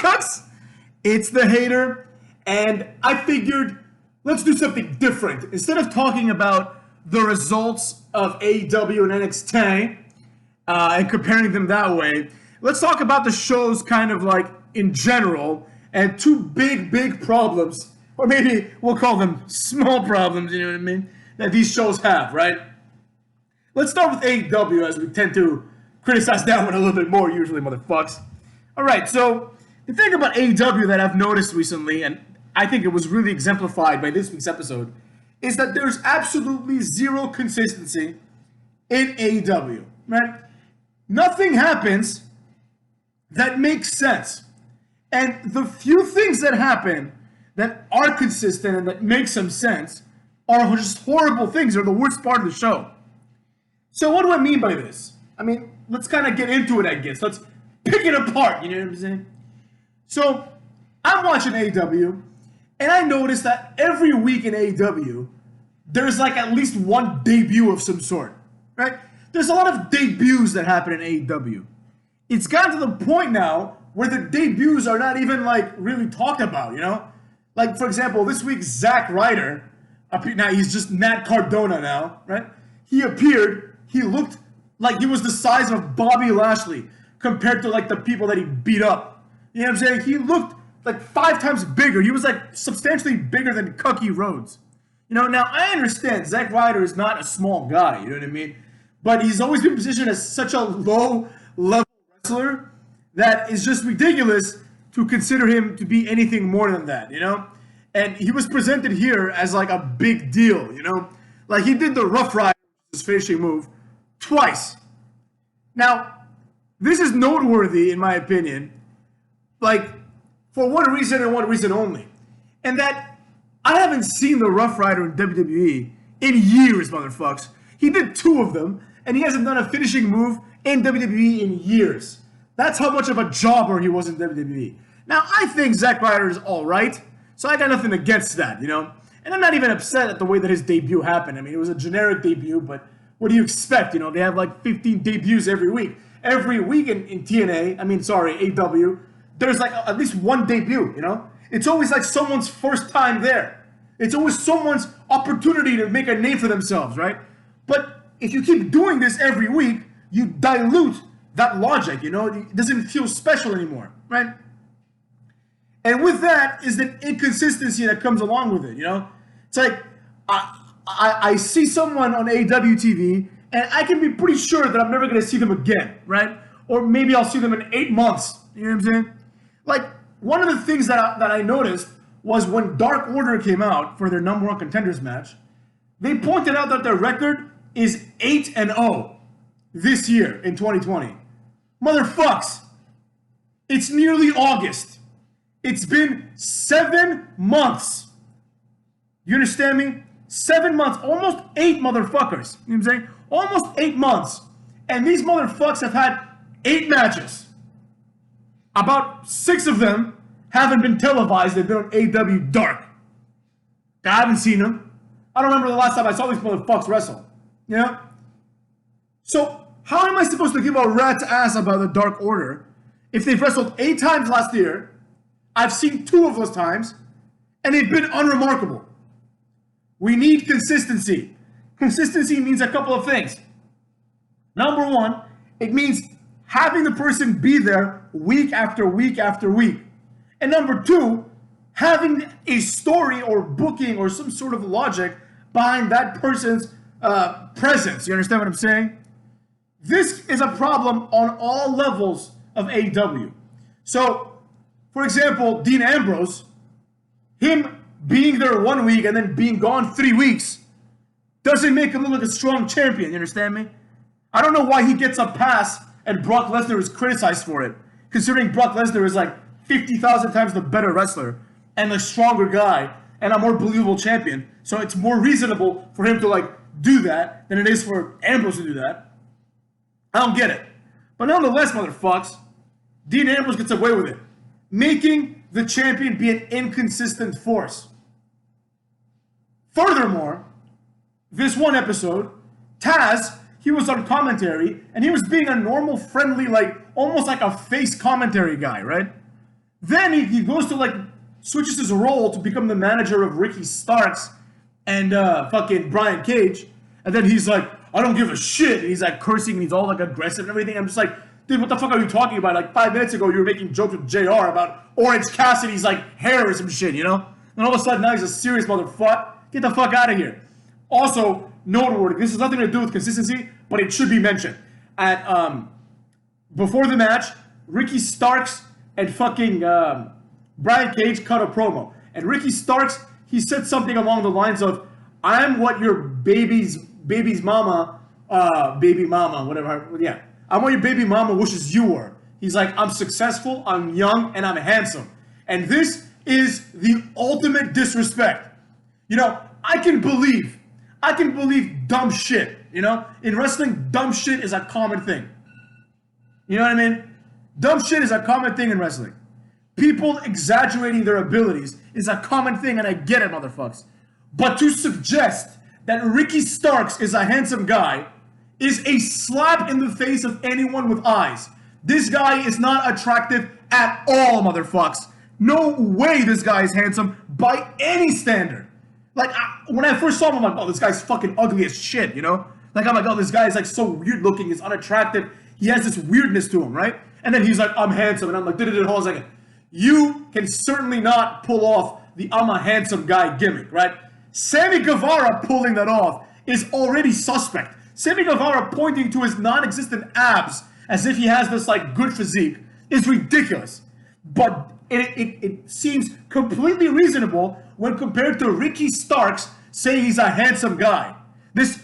Cucks. It's the hater, and I figured let's do something different. Instead of talking about the results of AEW and NXT and comparing them that way, let's talk about the shows kind of like in general and two big problems, or maybe we'll call them small problems, you know what I mean, that these shows have, right? Let's start with AEW, as we tend to criticize that one a little bit more usually, motherfucks. All right, so the thing about AEW that I've noticed recently, and I think it was really exemplified by this week's episode, is that there's absolutely zero consistency in AEW, right? Nothing happens that makes sense. And the few things that happen that are consistent and that make some sense are just horrible things. They're the worst part of the show. So what do I mean by this? I mean, let's kind of get into it, I guess. Let's pick it apart, you know what I'm saying? So, I'm watching AEW, and I noticed that every week in AEW, there's like at least one debut of some sort, right? There's a lot of debuts that happen in AEW. It's gotten to the point now where the debuts are not even like really talked about, you know? Like, for example, this week, Zack Ryder, now he's just Matt Cardona now, right? He appeared, he looked like he was the size of Bobby Lashley compared to like the people that he beat up. You know what I'm saying? He looked like 5 times bigger. He was like substantially bigger than Cookie Rhodes. You know, now I understand Zack Ryder is not a small guy, you know what I mean? But he's always been positioned as such a low-level wrestler that is just ridiculous to consider him to be anything more than that, you know? And he was presented here as like a big deal, you know? Like he did the Rough Rider, his finishing move, twice. Now, this is noteworthy in my opinion, like, for one reason and one reason only. And that I haven't seen the Rough Rider in WWE in years, motherfucks. He did 2 of them, and he hasn't done a finishing move in WWE in years. That's how much of a jobber he was in WWE. Now, I think Zack Ryder is alright, so I got nothing against that, you know? And I'm not even upset at the way that his debut happened. I mean, it was a generic debut, but what do you expect? You know, they have like 15 debuts every week. Every week in TNA, AEW, there's like at least one debut, you know? It's always like someone's first time there. It's always someone's opportunity to make a name for themselves, right? But if you keep doing this every week, you dilute that logic, you know? It doesn't feel special anymore, right? And with that is the inconsistency that comes along with it, you know? It's like, I see someone on AEW TV, and I can be pretty sure that I'm never going to see them again, right? Or maybe I'll see them in 8 months, you know what I'm saying? Like, one of the things that I noticed was when Dark Order came out for their number 1 contenders match, they pointed out that their record is 8-0 this year in 2020. Motherfucks, it's nearly August. It's been 7 months. You understand me? 7 months, almost 8 motherfuckers. You know what I'm saying? Almost 8 months. And these motherfuckers have had 8 matches. About 6 of them haven't been televised. They've been on AEW Dark. I haven't seen them. I don't remember the last time I saw these motherfuckers wrestle. You know? So, how am I supposed to give a rat's ass about the Dark Order if they've wrestled 8 times last year, I've seen 2 of those times, and they've been unremarkable? We need consistency. Consistency means a couple of things. Number 1, it means having the person be there week after week after week. And number 2, having a story or booking or some sort of logic behind that person's presence. You understand what I'm saying? This is a problem on all levels of AEW. So, for example, Dean Ambrose, him being there 1 week and then being gone 3 weeks doesn't make him look like a strong champion. You understand me? I don't know why he gets a pass and Brock Lesnar is criticized for it, considering Brock Lesnar is like 50,000 times the better wrestler and the stronger guy and a more believable champion. So it's more reasonable for him to like do that than it is for Ambrose to do that. I don't get it. But nonetheless, motherfucks, Dean Ambrose gets away with it, making the champion be an inconsistent force. Furthermore, this one episode, Taz, he was on commentary, and he was being a normal, friendly, like, almost like a face commentary guy, right? Then he goes to like switches his role to become the manager of Ricky Starks and fucking Brian Cage, and then he's like, I don't give a shit, and he's like cursing and he's all like aggressive and everything. I'm just like, dude, what the fuck are you talking about? Like 5 minutes ago, you were making jokes with JR about Orange Cassidy's like hair or some shit, you know? And all of a sudden now he's a serious motherfucker. Get the fuck out of here. Also, noteworthy, this has nothing to do with consistency, but it should be mentioned. At before the match, Ricky Starks and fucking Brian Cage cut a promo. And Ricky Starks, he said something along the lines of, I'm what your baby's mama, whatever, yeah. I'm what your baby mama wishes you were. He's like, I'm successful, I'm young, and I'm handsome. And this is the ultimate disrespect. You know, I can believe dumb shit, you know? In wrestling, dumb shit is a common thing. You know what I mean? Dumb shit is a common thing in wrestling. People exaggerating their abilities is a common thing, and I get it, motherfuckers. But to suggest that Ricky Starks is a handsome guy is a slap in the face of anyone with eyes. This guy is not attractive at all, motherfuckers. No way this guy is handsome by any standard. Like, when I first saw him, I'm like, oh, this guy's fucking ugly as shit, you know? Like, I'm like, oh, this guy is like so weird looking, he's unattractive, he has this weirdness to him, right? And then he's like, I'm handsome, and I'm like, hold on a second. You can certainly not pull off the I'm a handsome guy gimmick, right? Sammy Guevara pulling that off is already suspect. Sammy Guevara pointing to his non-existent abs as if he has this like good physique is ridiculous. But it seems completely reasonable when compared to Ricky Starks saying he's a handsome guy. This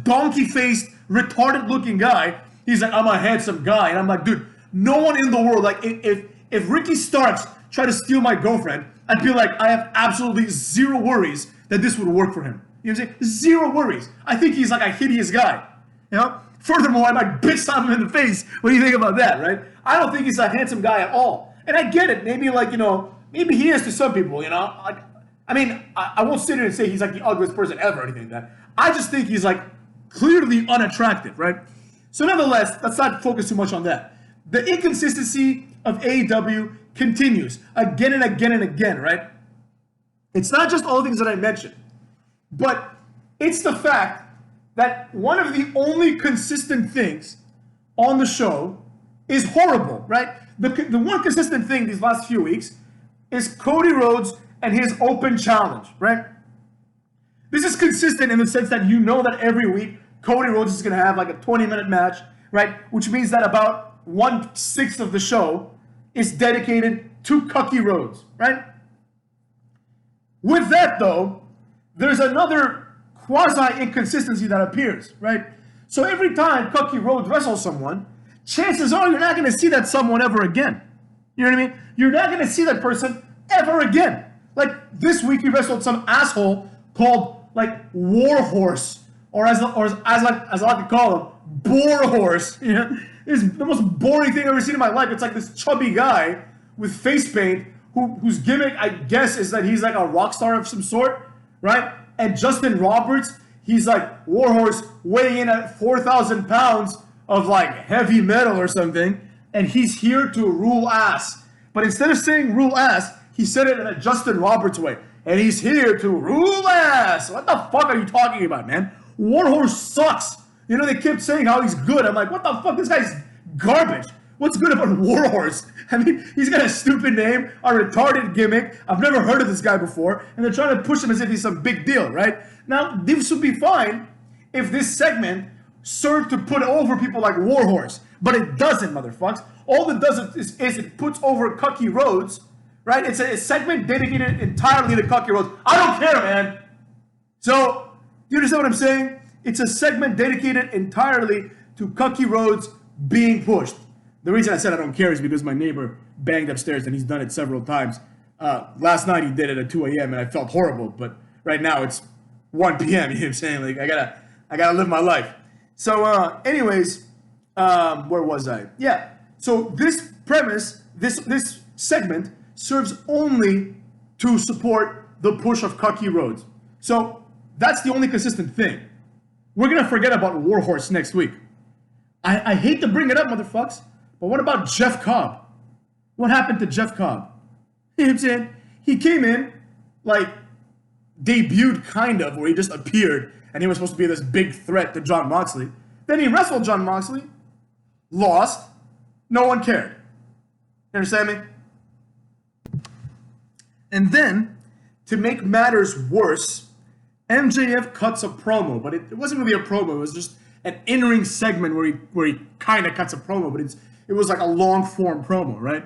donkey-faced, retarded-looking guy, he's like, I'm a handsome guy. And I'm like, dude, no one in the world, like, if Ricky Starks tried to steal my girlfriend, I'd be like, I have absolutely zero worries that this would work for him. You know what I'm saying? Zero worries. I think he's like a hideous guy. You know? Furthermore, I might bitch slap him in the face. What do you think about that, right? I don't think he's a handsome guy at all. And I get it. Maybe like, you know, maybe he is to some people, you know? Like, I mean, I won't sit here and say he's like the ugliest person ever or anything like that. I just think he's like clearly unattractive, right? So nonetheless, let's not focus too much on that. The inconsistency of AEW continues again and again and again, right? It's not just all the things that I mentioned, but it's the fact that one of the only consistent things on the show is horrible, right? The one consistent thing these last few weeks is Cody Rhodes and his open challenge, right? This is consistent in the sense that you know that every week Cody Rhodes is going to have like a 20-minute match, right? Which means that about 1/6 of the show is dedicated to Cucky Rhodes, right? With that, though, there's another quasi-inconsistency that appears, right? So every time Cucky Rhodes wrestles someone, chances are you're not going to see that someone ever again. You know what I mean? You're not going to see that person ever again. Like, this week he wrestled some asshole called, like, Warhorse, or as I like to call him, Bore Horse. You know? It's the most boring thing I've ever seen in my life. It's like this chubby guy with face paint whose gimmick, I guess, is that he's like a rock star of some sort, right? And Justin Roberts, he's like Warhorse weighing in at 4,000 pounds of like heavy metal or something, and he's here to rule ass. But instead of saying rule ass, he said it in a Justin Roberts way. And he's here to rule ass. What the fuck are you talking about, man? Warhorse sucks. You know, they kept saying how he's good. I'm like, what the fuck? This guy's garbage. What's good about Warhorse? I mean, he's got a stupid name, a retarded gimmick. I've never heard of this guy before. And they're trying to push him as if he's some big deal, right? Now, this would be fine if this segment served to put over people like Warhorse. But it doesn't, motherfuckers. All it does is it puts over Cucky Rhodes, right? It's a segment dedicated entirely to Cucky Rhodes. I don't care, man. So, you understand what I'm saying? It's a segment dedicated entirely to Cucky Rhodes being pushed. The reason I said I don't care is because my neighbor banged upstairs, and he's done it several times. Last night he did it at 2 a.m. and I felt horrible, but right now it's 1 p.m. You know what I'm saying? Like I gotta live my life. So, anyways, where was I? Yeah. So this premise, this segment serves only to support the push of Cucky Rhodes. So that's the only consistent thing. We're gonna forget about Warhorse next week. I hate to bring it up, motherfuckers, but what about Jeff Cobb? What happened to Jeff Cobb? You know what I'm saying? He came in, like, debuted kind of, where he just appeared, and he was supposed to be this big threat to Jon Moxley. Then he wrestled Jon Moxley, lost, no one cared. You understand me? And then, to make matters worse, MJF cuts a promo, but it wasn't really a promo. It was just an in-ring segment where he kind of cuts a promo, but it was like a long-form promo, right?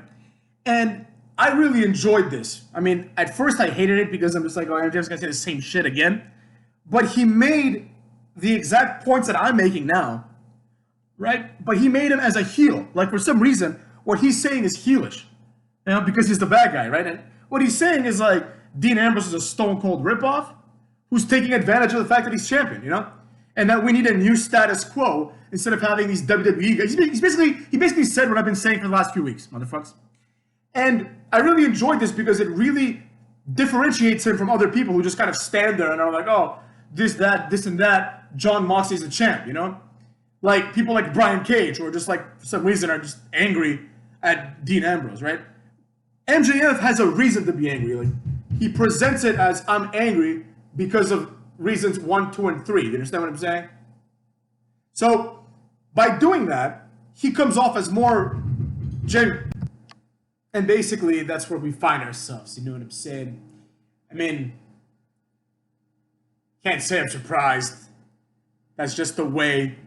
And I really enjoyed this. I mean, at first I hated it because I'm just like, oh, MJF's gonna say the same shit again. But he made the exact points that I'm making now, right? But he made him as a heel. Like, for some reason, what he's saying is heelish, you know, because he's the bad guy, right? And what he's saying is like, Dean Ambrose is a stone-cold ripoff who's taking advantage of the fact that he's champion, you know? And that we need a new status quo instead of having these WWE guys. He basically said what I've been saying for the last few weeks, motherfuckers. And I really enjoyed this because it really differentiates him from other people who just kind of stand there and are like, oh, this, and that, Jon Moxley's the champ, you know? Like, people like Brian Cage, who are just like, for some reason, are just angry at Dean Ambrose, right? MJF has a reason to be angry. Like, he presents it as, I'm angry because of reasons 1, 2, and 3. You understand what I'm saying? So, by doing that, he comes off as more genuine. And basically, that's where we find ourselves. You know what I'm saying? I mean, can't say I'm surprised. That's just the way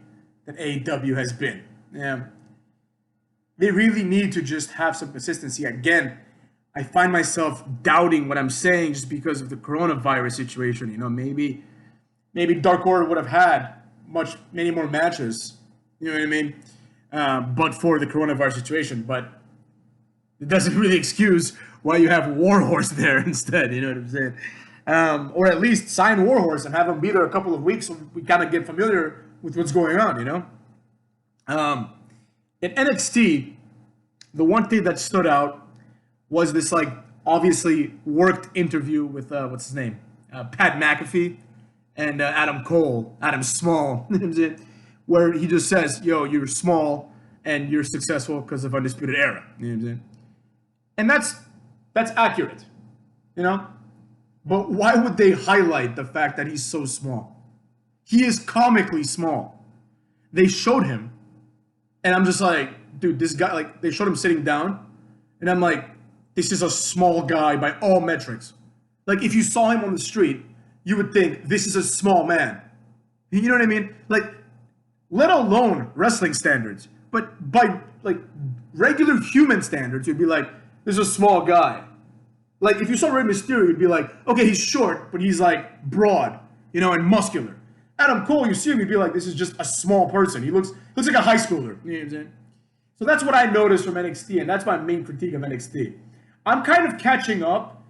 that AEW has been. Yeah. They really need to just have some consistency. Again, I find myself doubting what I'm saying just because of the coronavirus situation. You know, maybe Dark Order would have had many more matches. You know what I mean? But for the coronavirus situation. But it doesn't really excuse why you have Warhorse there instead. You know what I'm saying? Or at least sign Warhorse and have him be there a couple of weeks so we kind of get familiar with what's going on, you know? In NXT, the one thing that stood out was this, like, obviously worked interview with, what's his name? Pat McAfee and Adam Small, where he just says, yo, you're small and you're successful because of Undisputed Era. You know what I'm saying? And that's accurate, you know? But why would they highlight the fact that he's so small? He is comically small. They showed him, and I'm just like, dude, this guy, like, they showed him sitting down, and I'm like, this is a small guy by all metrics. Like, if you saw him on the street, you would think, this is a small man. You know what I mean? Like, let alone wrestling standards, but by, like, regular human standards, you'd be like, this is a small guy. Like, if you saw Rey Mysterio, you'd be like, okay, he's short, but he's, like, broad, you know, and muscular. Adam Cole, you see him, you'd be like, this is just a small person. He looks like a high schooler. You know what I'm saying? So that's what I noticed from NXT, and that's my main critique of NXT. I'm kind of catching up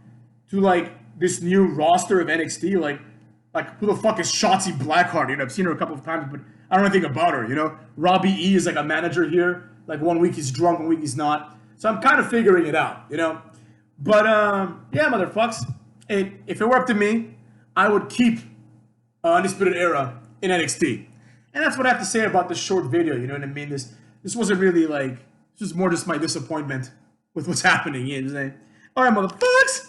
to, like, this new roster of NXT. Like who the fuck is Shotzi Blackheart? You know, I've seen her a couple of times, but I don't know anything about her, you know? Robbie E is, like, a manager here. Like, 1 week he's drunk, 1 week he's not. So I'm kind of figuring it out, you know? But, yeah, motherfucks. If it were up to me, I would keep Undisputed Era in NXT. And that's what I have to say about this short video, you know what I mean? This wasn't really, like, this was more just my disappointment with what's happening, you know what I'm saying? All right, motherfuckers.